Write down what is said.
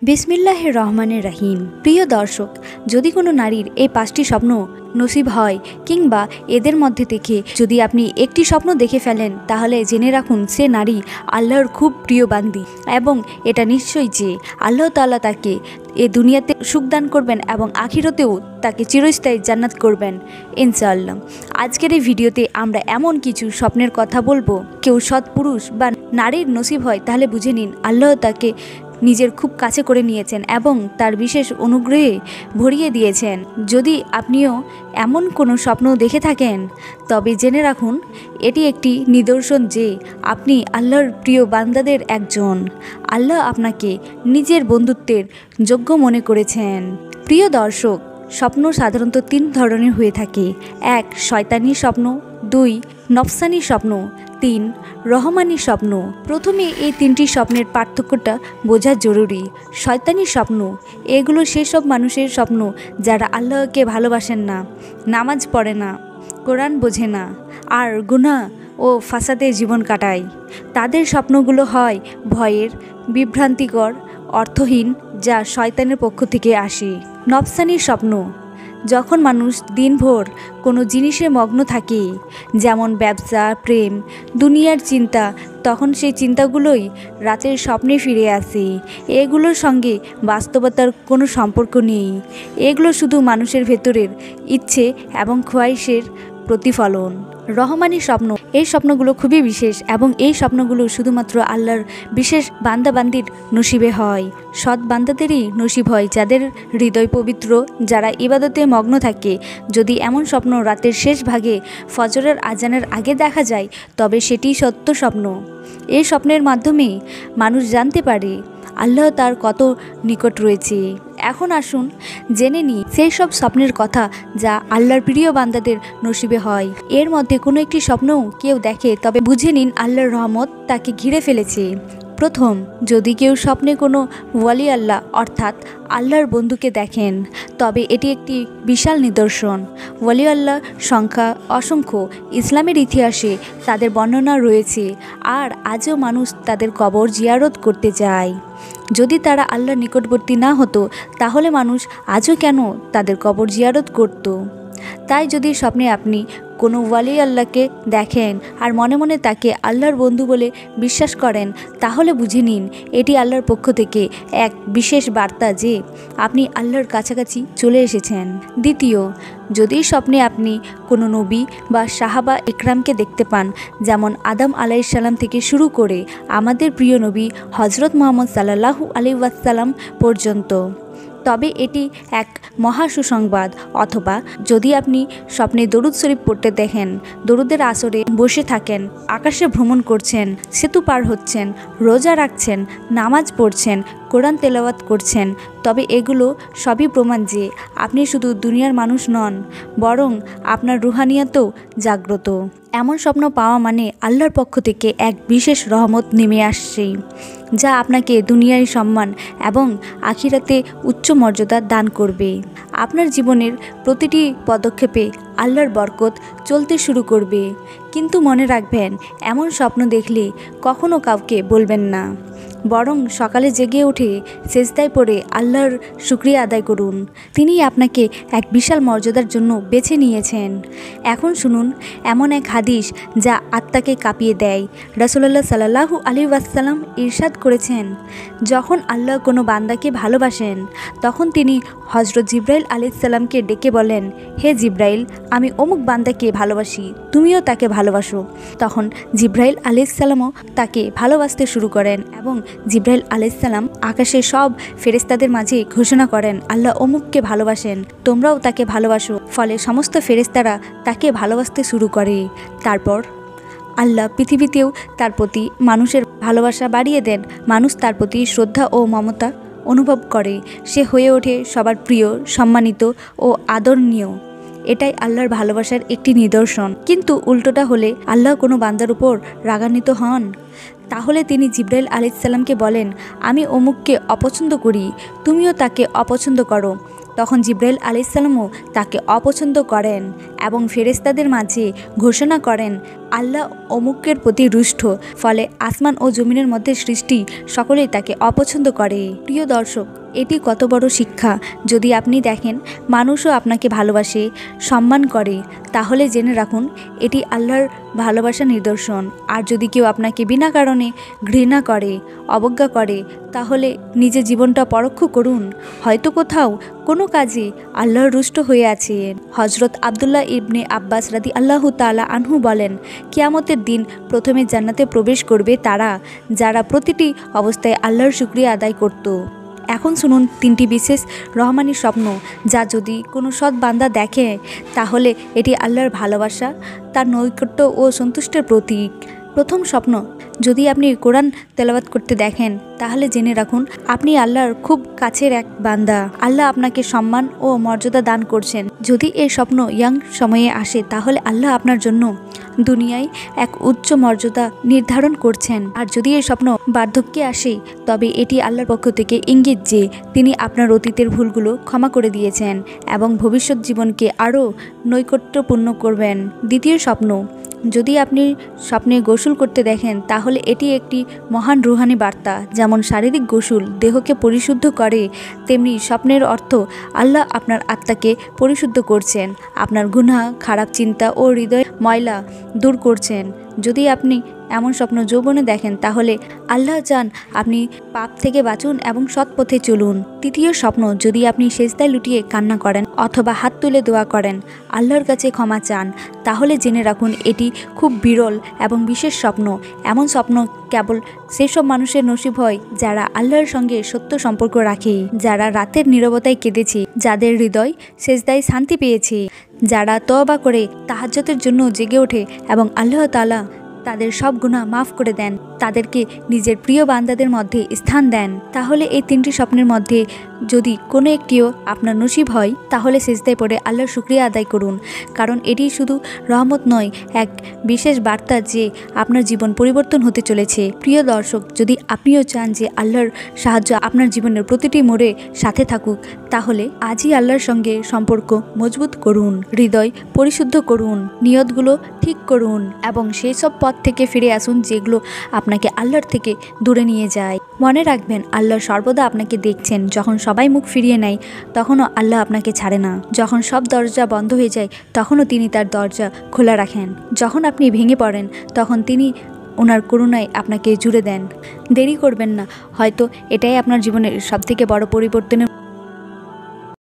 বিসমিল্লাহির রহমানির রহিম। প্রিয় দর্শক, যদি কোনো নারীর এই 5টি স্বপ্ন নসিব হয় কিংবা এদের মধ্যে থেকে যদি আপনি একটি স্বপ্ন দেখে ফেলেন, তাহলে জেনে রাখুন সে নারী আল্লাহর খুব প্রিয় বান্দি এবং এটা নিশ্চয়ই যে আল্লাহ তাআলা তাকে এ দুনিয়াতে সুখদান করবেন এবং আখিরাতেও তাকে চিরস্থায়ী জান্নাত করবেন ইনশাআল্লাহ। আজকের এই ভিডিওতে আমরা এমন কিছু স্বপ্নের কথা বলবো, কেউ সৎপুরুষ বা নারীর নসিব হয় তাহলে বুঝে নিন আল্লাহ তাকে নিজের খুব কাছে করে নিয়েছেন এবং তার বিশেষ অনুগ্রহে ভরিয়ে দিয়েছেন। যদি আপনিও এমন কোনো স্বপ্ন দেখে থাকেন তবে জেনে রাখুন এটি একটি নিদর্শন যে আপনি আল্লাহর প্রিয় বান্দাদের একজন। আল্লাহ আপনাকে নিজের বন্ধুত্বের যোগ্য মনে করেছেন। প্রিয় দর্শক, স্বপ্ন সাধারণত 3 ধরনের হয়ে থাকে। 1. শয়তানি স্বপ্ন, 2. নফসানি স্বপ্ন, 3. রহমানি স্বপ্ন। প্রথমে এই 3টি স্বপ্নের পার্থক্যটা বোঝা জরুরি। শয়তানি স্বপ্ন এগুলো সেসব মানুষের স্বপ্ন যারা আল্লাহকে ভালোবাসেন না, নামাজ পড়ে না, কোরআন বোঝে না আর গুনাহ ও ফাসাদে জীবন কাটায়। তাদের স্বপ্নগুলো হয় ভয়ের, বিভ্রান্তিকর, অর্থহীন, যা শয়তানের পক্ষ থেকে আসে। নফসানি স্বপ্ন যখন মানুষ দিনভর কোনো জিনিসে মগ্ন থাকে, যেমন ব্যবসা, প্রেম, দুনিয়ার চিন্তা, তখন সেই চিন্তাগুলোই রাতের স্বপ্নে ফিরে আসে। এগুলোর সঙ্গে বাস্তবতার কোনো সম্পর্ক নেই। এগুলো শুধু মানুষের ভেতরের ইচ্ছে এবং খোয়াইশের প্রতিফলন। রহমানি স্বপ্ন এই স্বপ্নগুলো খুবই বিশেষ এবং এই স্বপ্নগুলো শুধুমাত্র আল্লাহর বিশেষ বান্দাবান্দির নসিবে হয়। সৎ বান্দাদেরই নসিব হয় যাদের হৃদয় পবিত্র, যারা ইবাদতে মগ্ন থাকে। যদি এমন স্বপ্ন রাতের শেষ ভাগে ফজরের আজানের আগে দেখা যায় তবে সেটি সত্য স্বপ্ন। এই স্বপ্নের মাধ্যমে মানুষ জানতে পারে আল্লাহ তার কত নিকট রয়েছে। এখন আসুন জেনে নিই সেই সব স্বপ্নের কথা যা আল্লাহর প্রিয় বান্দাদের নসিবে হয়। এর মধ্যে কোনো একটি স্বপ্নও কেউ দেখে তবে বুঝে নিন আল্লাহর রহমত তাকে ঘিরে ফেলেছে। প্রথম, যদি কেউ স্বপ্নে কোনো ওয়ালি আল্লাহ অর্থাৎ আল্লাহর বন্ধুকে দেখেন তবে এটি একটি বিশাল নিদর্শন। ওয়ালি আল্লাহ সংখ্যা অসংখ্য। ইসলামের ইতিহাসে তাদের বর্ণনা রয়েছে আর আজও মানুষ তাদের কবর জিয়ারত করতে যায়। যদি তারা আল্লাহর নিকটবর্তী না হতো তাহলে মানুষ আজও কেন তাদের কবর জিয়ারত করত? তাই যদি স্বপ্নে আপনি কোনো ওয়ালি আল্লাহকে দেখেন আর মনে মনে তাকে আল্লাহর বন্ধু বলে বিশ্বাস করেন তাহলে বুঝে নিন এটি আল্লাহর পক্ষ থেকে এক বিশেষ বার্তা যে আপনি আল্লাহর কাছাকাছি চলে এসেছেন। দ্বিতীয়, যদি স্বপ্নে আপনি কোনো নবী বা সাহাবা ইকরামকে দেখতে পান, যেমন আদম আলাইহিস সালাম থেকে শুরু করে আমাদের প্রিয় নবী হজরত মুহাম্মদ সাল্লাল্লাহু আলাইহি ওয়াসাল্লাম পর্যন্ত, তবে এটি এক মহা সুসংবাদ। অথবা যদি আপনি স্বপ্নে দরুদ শরীফ পড়তে দেখেন, দরুদের আসরে বসে থাকেন, আকাশে ভ্রমণ করছেন, সেতু পার হচ্ছেন, রোজা রাখছেন, নামাজ পড়ছেন, কোরআন তেলাওয়াত করছেন, তবে এগুলো সবই প্রমাণ যে আপনি শুধু দুনিয়ার মানুষ নন, বরং আপনার রুহানিয়াতেও জাগ্রত। এমন স্বপ্ন পাওয়া মানে আল্লাহর পক্ষ থেকে এক বিশেষ রহমত নেমে আসছে যা আপনাকে দুনিয়ায় সম্মান এবং আখিরাতে উচ্চ মর্যাদা দান করবে। আপনার জীবনের প্রতিটি পদক্ষেপে আল্লাহর বরকত চলতে শুরু করবে। কিন্তু মনে রাখবেন, এমন স্বপ্ন দেখলে কখনো কাউকে বলবেন না, বরং সকালে জেগে উঠে সেজদায় পড়ে আল্লাহর শুকরিয়া আদায় করুন। তিনি আপনাকে এক বিশাল মর্যাদার জন্য বেছে নিয়েছেন। এখন শুনুন এমন এক হাদিস যা আত্মাকে কাঁপিয়ে দেয়। রাসূলুল্লাহ সাল্লাল্লাহু আলাইহি ওয়াসাল্লাম ইরশাদ করেছেন, যখন আল্লাহ কোনো বান্দাকে ভালোবাসেন তখন তিনি হযরত জিবরাইল আলাইহিস সালামকে ডেকে বলেন, হে জিবরাইল, আমি অমুক বান্দাকে ভালোবাসি, তুমিও তাকে ভালোবাসো। তখন জিবরাইল আলাইহিস সালামও তাকে ভালোবাসতে শুরু করেন এবং জিবরাইল আলাইহিস সালাম আকাশের সব ফেরেশতাদের মাঝে ঘোষণা করেন, আল্লাহ অমুককে ভালোবাসেন, তোমরাও তাকে ভালোবাসো। ফলে সমস্ত ফেরেশতারা তাকে ভালোবাসতে শুরু করে। তারপর আল্লাহ পৃথিবীতেও তার প্রতি মানুষের ভালোবাসা বাড়িয়ে দেন। মানুষ তার প্রতি শ্রদ্ধা ও মমতা অনুভব করে। সে হয়ে ওঠে সবার প্রিয়, সম্মানিত ও আদরণীয়। এটাই আল্লাহর ভালোবাসার একটি নিদর্শন। কিন্তু উল্টোটা হলে আল্লাহ কোনো বান্দার উপর রাগান্বিত হন, তাহলে তিনি জিবরাইল আলাইহিস সালামকে বলেন, আমি অমুককে অপছন্দ করি, তুমিও তাকে অপছন্দ করো। তখন জিবরাইল আলাইহিস সালামও তাকে অপছন্দ করেন এবং ফেরেশতাদের মাঝে ঘোষণা করেন আল্লাহ অমুকের প্রতি রুষ্ট, ফলে আসমান ও জমিনের মধ্যে সৃষ্টি সকলেই তাকে অপছন্দ করে। প্রিয় দর্শক, এটি কত বড় শিক্ষা! যদি আপনি দেখেন মানুষও আপনাকে ভালোবাসে, সম্মান করে, তাহলে জেনে রাখুন এটি আল্লাহর ভালোবাসার নিদর্শন। আর যদি কেউ আপনাকে বিনা কারণে ঘৃণা করে, অবজ্ঞা করে, তাহলে নিজের জীবনটা পরোক্ষ করুন। হয়তো কোথাও কোনো কাজে আল্লাহর রুষ্ট হয়ে আছেন। হজরত আবদুল্লাহ ইবনে আব্বাস রাদিয়াল্লাহু তাআলা আনহু বলেন, কিয়ামতের দিন প্রথমে জান্নাতে প্রবেশ করবে তারা যারা প্রতিটি অবস্থায় আল্লাহর শুকরিয়া আদায় করত। এখন শুনুন 3টি বিশেষ রহমানি স্বপ্ন, যা যদি কোনো সৎ বান্দা দেখে তাহলে এটি আল্লাহর ভালোবাসা, তার নৈকট্য ও সন্তুষ্টের প্রতীক। প্রথম স্বপ্ন, যদি আপনি কোরআন তেলাওয়াত করতে দেখেন তাহলে জেনে রাখুন আপনি আল্লাহর খুব কাছের এক বান্দা। আল্লাহ আপনাকে সম্মান ও মর্যাদা দান করছেন। যদি এই স্বপ্ন ইয়াং সময়ে আসে তাহলে আল্লাহ আপনার জন্য দুনিয়ায় এক উচ্চ মর্যাদা নির্ধারণ করছেন। আর যদি এই স্বপ্ন বার্ধক্যে আসে তবে এটি আল্লাহর পক্ষ থেকে ইঙ্গিত যে তিনি আপনার অতীতের ভুলগুলো ক্ষমা করে দিয়েছেন এবং ভবিষ্যৎ জীবনকে আরও নৈকট্যপূর্ণ করবেন। দ্বিতীয় স্বপ্ন, যদি আপনি স্বপ্নে গোসল করতে দেখেন তাহলে এটি একটি মহান রুহানি বার্তা। যেমন শারীরিক গোসল দেহকে পরিশুদ্ধ করে, তেমনি স্বপ্নের অর্থ আল্লাহ আপনার আত্মাকে পরিশুদ্ধ করছেন, আপনার গুনাহ, খারাপ চিন্তা ও হৃদয় ময়লা দূর করছেন। যদি আপনি এমন স্বপ্ন যৌবনে দেখেন তাহলে আল্লাহ চান আপনি পাপ থেকে বাঁচুন এবং সৎ পথে চলুন। তৃতীয় স্বপ্ন, যদি আপনি সেজদায় লুটিয়ে কান্না করেন অথবা হাত তুলে দোয়া করেন, আল্লাহর কাছে ক্ষমা চান, তাহলে জেনে রাখুন এটি খুব বিরল এবং বিশেষ স্বপ্ন। এমন স্বপ্ন কেবল সেসব মানুষের নসিব হয় যারা আল্লাহর সঙ্গে সত্য সম্পর্ক রাখে, যারা রাতের নীরবতায় কেঁদেছে, যাদের হৃদয় সেজদায় শান্তি পেয়েছে, যারা তওবা করে তাহাজ্জুদের জন্য জেগে ওঠে এবং আল্লাহ তাআলা তাদের সব গুনাহ মাফ করে দেন, তাদেরকে নিজের প্রিয় বান্দাদের মধ্যে স্থান দেন। তাহলে এই 3টি স্বপ্নের মধ্যে যদি কোনো একটিও আপনার নসিব হয় তাহলে সেজদায় পড়ে আল্লাহর শুকরিয়া আদায় করুন, কারণ এটি শুধু রহমত নয়, এক বিশেষ বার্তা যে আপনার জীবন পরিবর্তন হতে চলেছে। প্রিয় দর্শক, যদি আপনিও চান যে আল্লাহর সাহায্য আপনার জীবনের প্রতিটি মোড়ে সাথে থাকুক, তাহলে আজই আল্লাহর সঙ্গে সম্পর্ক মজবুত করুন, হৃদয় পরিশুদ্ধ করুন, নিয়তগুলো ঠিক করুন এবং সেই সব পথ থেকে ফিরে আসুন যেগুলো আপনাকে আল্লাহর থেকে দূরে নিয়ে যায়। মনে রাখবেন, আল্লাহ সর্বদা আপনাকে দেখছেন। যখন সবাই মুখ ফিরিয়ে নেয় তখনও আল্লাহ আপনাকে ছাড়ে না। যখন সব দরজা বন্ধ হয়ে যায় তখনও তিনি তার দরজা খোলা রাখেন। যখন আপনি ভেঙে পড়েন তখন তিনি ওনার করুণায় আপনাকে জুড়ে দেন। দেরি করবেন না, হয়তো এটাই আপনার জীবনের সবথেকে বড় পরিবর্তনের